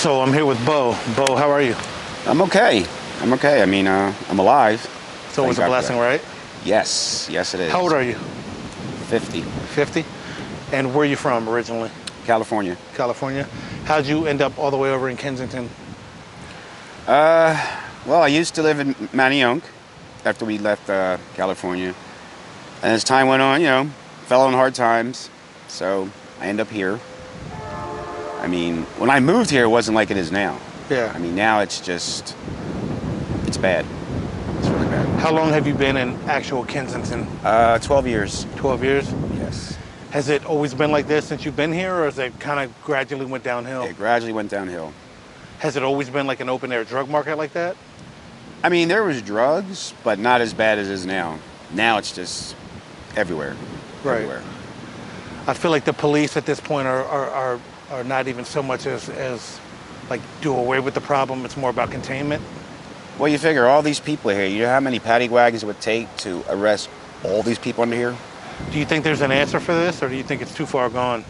So I'm here with Bo. Bo, how are you? I'm okay. I'm okay. I mean, I'm alive. So it's a blessing, right? Yes. Yes, it is. How old are you? 50. 50? And where are you from originally? California. California. How'd you end up all the way over in Kensington? Well, I used to live in Manayunk after we left California. And as time went on, fell on hard times. So I ended up here. I mean, when I moved here, it wasn't like it is now. Yeah. I mean, now it's bad. It's really bad. How long have you been in actual Kensington? 12 years. 12 years? Yes. Has it always been like this since you've been here, or has it kind of gradually went downhill? It gradually went downhill. Has it always been like an open-air drug market like that? I mean, there was drugs, but not as bad as it is now. Now it's just everywhere. Right. Everywhere. I feel like the police at this point are not even so much as like do away with the problem. It's more about containment. Well, you figure all these people here, you know how many paddy wagons it would take to arrest all these people under here? Do you think there's an answer for this, or do you think it's too far gone?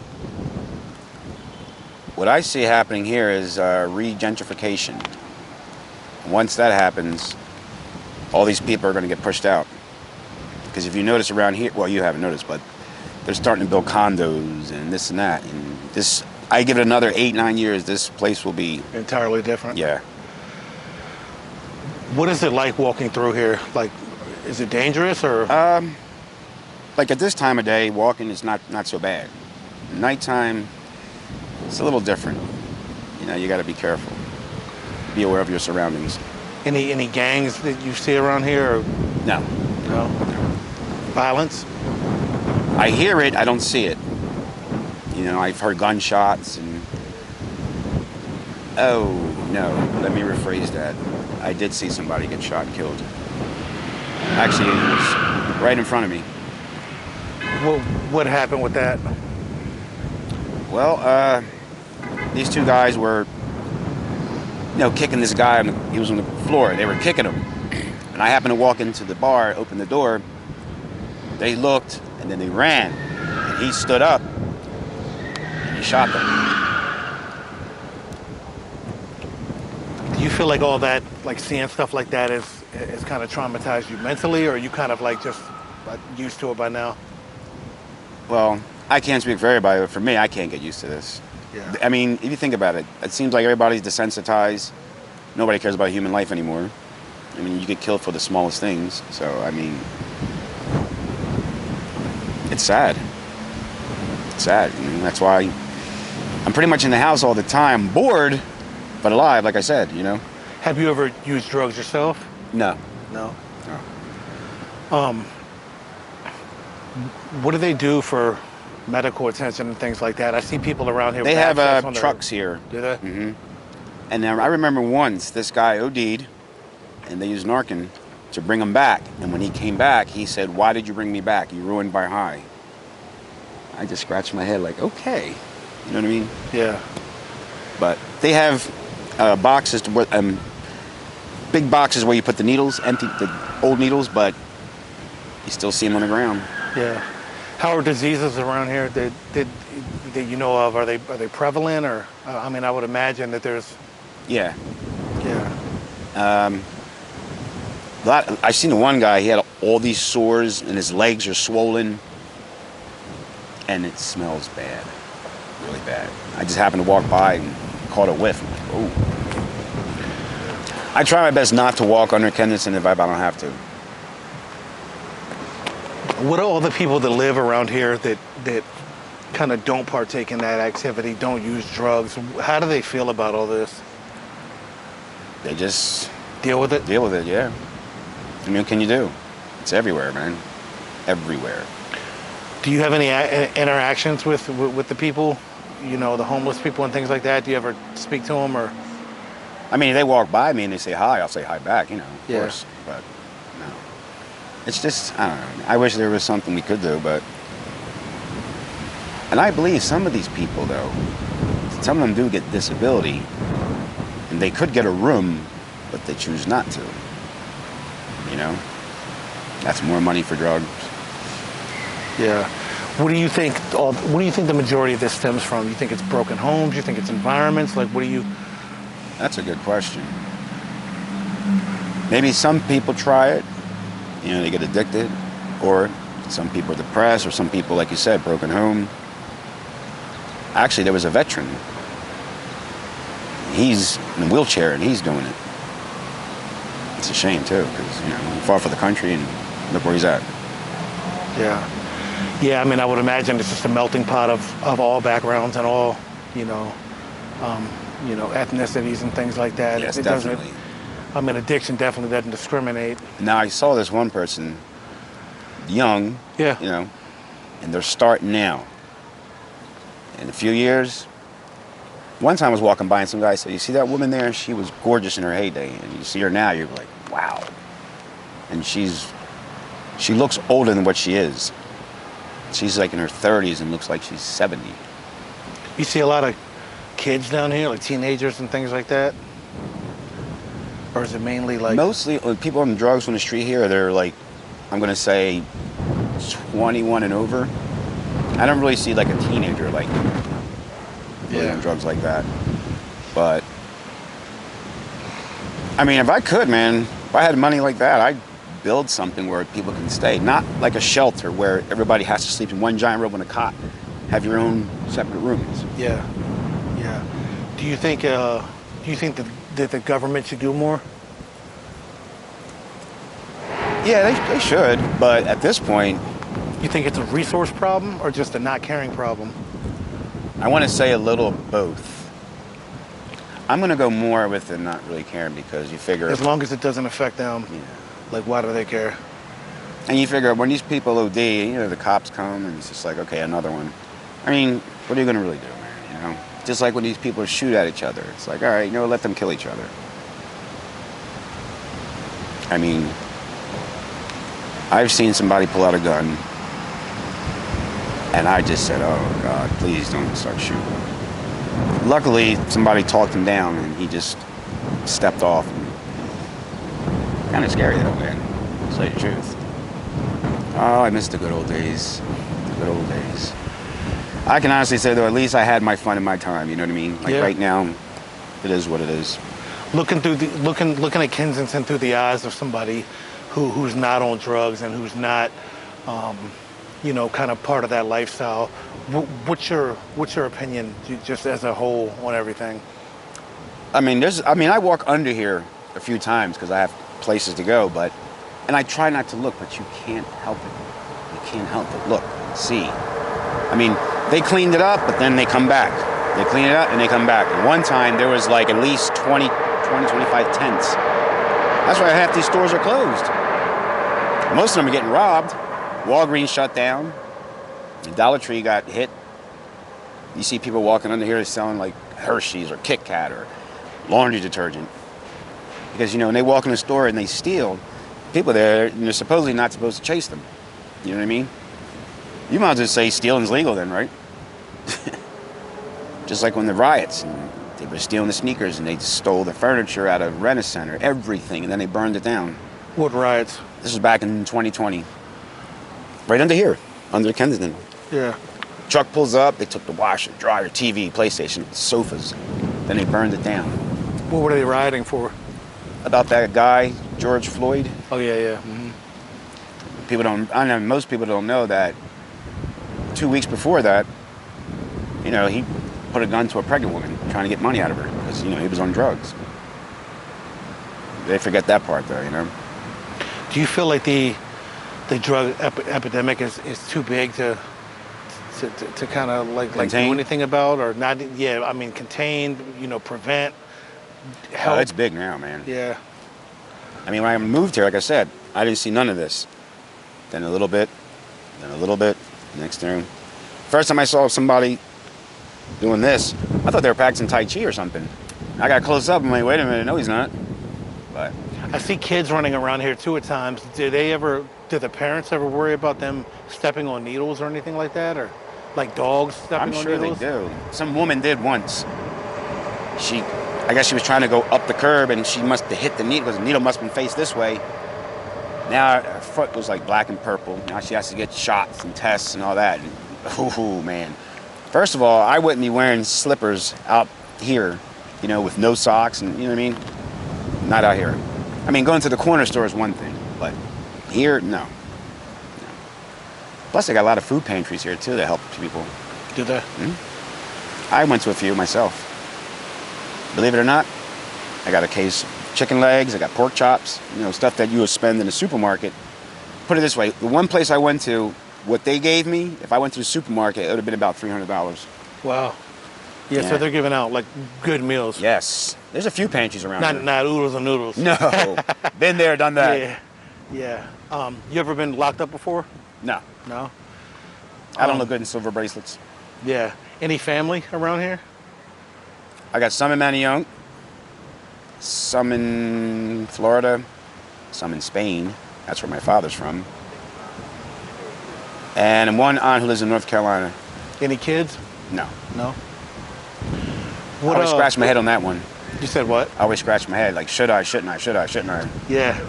What I see happening here is re-gentrification. Once that happens, all these people are going to get pushed out. Because if you notice around here, well, you haven't noticed, but they're starting to build condos and this and that. And this, I give it another 8-9 years, this place will be Entirely different. Yeah. What is it like walking through here? Like, is it dangerous or? Like at this time of day, walking is not so bad. Nighttime, it's a little different. You got to be careful. Be aware of your surroundings. Any gangs that you see around here? Or? No. No. Violence? I hear it, I don't see it. I've heard gunshots and... Oh, no, let me rephrase that. I did see somebody get shot and killed. Actually, it was right in front of me. What happened with that? Well, these two guys were, kicking this guy. He was on the floor. They were kicking him. And I happened to walk into the bar, open the door. They looked, and then they ran. And he stood up, and he shot them. Do you feel like all that, like seeing stuff like that is kind of traumatized you mentally, or are you kind of like just used to it by now? Well, I can't speak for everybody, but for me, I can't get used to this. Yeah. I mean, if you think about it, it seems like everybody's desensitized. Nobody cares about human life anymore. I mean, you get killed for the smallest things. So, I mean, it's sad. It's sad. That's why I'm pretty much in the house all the time, bored, but alive, like I said, Have you ever used drugs yourself? No. No. No. What do they do for medical attention and things like that? I see people around here. They with have access on trucks here. Do they? Mm-hmm. And I remember once this guy OD'd, and they used Narcan to bring him back. And when he came back, he said, "Why did you bring me back? You ruined my high." I just scratched my head like, okay. You know what I mean? Yeah. But they have boxes, big boxes where you put the needles, empty the old needles, but you still see them on the ground. Yeah. How are diseases around here that you know of? Are they prevalent, or I mean, I would imagine that there's. Yeah. Yeah. I seen the one guy. He had all these sores, and his legs are swollen, and it smells bad, really bad. I just happened to walk by and caught a whiff. I'm like, oh. I try my best not to walk under Kensington if I don't have to. What are all the people that live around here that kind of don't partake in that activity, don't use drugs? How do they feel about all this? They just deal with it? Deal with it, yeah. I mean, what can you do? It's everywhere, man. Everywhere. Do you have any interactions with the people, the homeless people and things like that? Do you ever speak to them, or? I mean, if they walk by me and they say hi, I'll say hi back, of yeah. course. But no. It's just, I don't know. I wish there was something we could do, but... And I believe some of these people, though, some of them do get disability, and they could get a room, but they choose not to. That's more money for drugs. Yeah. What do you think the majority of this stems from? You think it's broken homes? You think it's environments? Like, what do you That's a good question. Maybe some people try it, they get addicted, or some people are depressed, or some people, like you said, broken home. Actually, there was a veteran. He's in a wheelchair and he's doing it. It's a shame too, because he fought for the country and look where he's at. Yeah. I mean, I would imagine it's just a melting pot of all backgrounds and all, ethnicities and things like that. Yes, it definitely. doesn't. I mean, addiction definitely doesn't discriminate. Now I saw this one person, young, Yeah. and they're starting now. In a few years, one time I was walking by and some guy said, "You see that woman there? She was gorgeous in her heyday, and you see her now, you're like, wow." And she looks older than what she is. She's like in her 30s and looks like she's 70. You see a lot of kids down here, like teenagers and things like that? Or is it mainly like... Mostly people on drugs on the street here, they're like, I'm going to say 21 and over. I don't really see like a teenager like really on drugs like that. But, I mean, if I could, man, if I had money like that, I'd build something where people can stay. Not like a shelter where everybody has to sleep in one giant room on a cot. Have your own separate rooms. Yeah. Do you think that the government should do more? Yeah, they should. But at this point, You think it's a resource problem or just a not caring problem? I want to say a little of both. I'm going to go more with the not really caring because you figure... As long as it doesn't affect them, Yeah. like why do they care? And you figure when these people OD, the cops come and it's just like, okay, another one. I mean, what are you going to really do, man, Just like when these people shoot at each other. It's like, all right, let them kill each other. I mean, I've seen somebody pull out a gun and I just said, oh, God, please don't start shooting. Luckily, somebody talked him down and he just stepped off. Kind of scary, though, man, to tell you the truth. Oh, I miss the good old days. The good old days. I can honestly say, though, at least I had my fun in my time, you know what I mean? Like, right now, it is what it is. Looking at Kensington through the eyes of somebody who's not on drugs and who's not, kind of part of that lifestyle. What's your opinion, just as a whole, on everything? I mean, I walk under here a few times because I have places to go, and I try not to look, but you can't help it. You can't help it. Look, see. I mean, they cleaned it up, but then they come back. They clean it up and they come back. And one time there was like at least 20, 25 tents. That's why half these stores are closed. Most of them are getting robbed. Walgreens shut down. The Dollar Tree got hit. You see people walking under here selling like Hershey's or Kit Kat or laundry detergent. Because, when they walk in the store and they steal, people there, they're supposedly not supposed to chase them. You know what I mean? You might as well say stealing's legal then, right? Just like when the riots, and they were stealing the sneakers and they stole the furniture out of Rent Center, everything, and then they burned it down. What riots? This was back in 2020. Right under here, under Kensington. Yeah. Truck pulls up, they took the washer, dryer, TV, PlayStation, sofas. Then they burned it down. What were they rioting for? About that guy, George Floyd. Oh, yeah. Mm-hmm. Most people don't know that 2 weeks before that, he put a gun to a pregnant woman trying to get money out of her because, he was on drugs. They forget that part, though, Do you feel like the drug epidemic is too big to kind of like do anything about, or not? Yeah, I mean, contain, prevent, help. It's big now, man. Yeah. I mean, when I moved here, like I said, I didn't see none of this. Then a little bit, next thing. First time I saw somebody doing this, I thought they were practicing Tai Chi or something. I got close up, I'm like, wait a minute, no he's not. But I see kids running around here too at times. Do the parents ever worry about them stepping on needles or anything like that? Or like dogs stepping on needles? I'm sure they do. Some woman did once. I guess she was trying to go up the curb and she must have hit the needle because the needle must have been faced this way. Now her foot was like black and purple. Now she has to get shots and tests and all that. And, ooh, man. First of all, I wouldn't be wearing slippers out here you know, with no socks, and you know what I mean? Not out here. I mean, going to the corner store is one thing, but here, no. Plus, they got a lot of food pantries here too that help people. Do they? I went to a few myself. Believe it or not, I got a case of chicken legs, I got pork chops, you know, stuff that you would spend in the supermarket. Put it this way, the one place I went to, what they gave me, if I went to the supermarket, it would have been about $300. Wow. Yeah, so they're giving out like good meals. Yes. There's a few pantries around here. Not oodles and noodles. No. Been there, done that. Yeah. You ever been locked up before? No. No? I don't look good in silver bracelets. Yeah. Any family around here? I got some in Manayunk, some in Florida, some in Spain. That's where my father's from. And one aunt who lives in North Carolina. Any kids? No. No? I always scratch my head on that one. You said what? I always scratch my head, like, should I, shouldn't I, should I, shouldn't I? Yeah.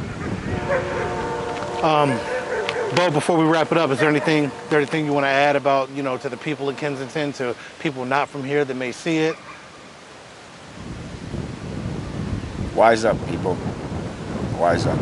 Bo, before we wrap it up, is there anything you want to add about, you know, to the people in Kensington, to people not from here that may see it? Wise up, people. Wise up.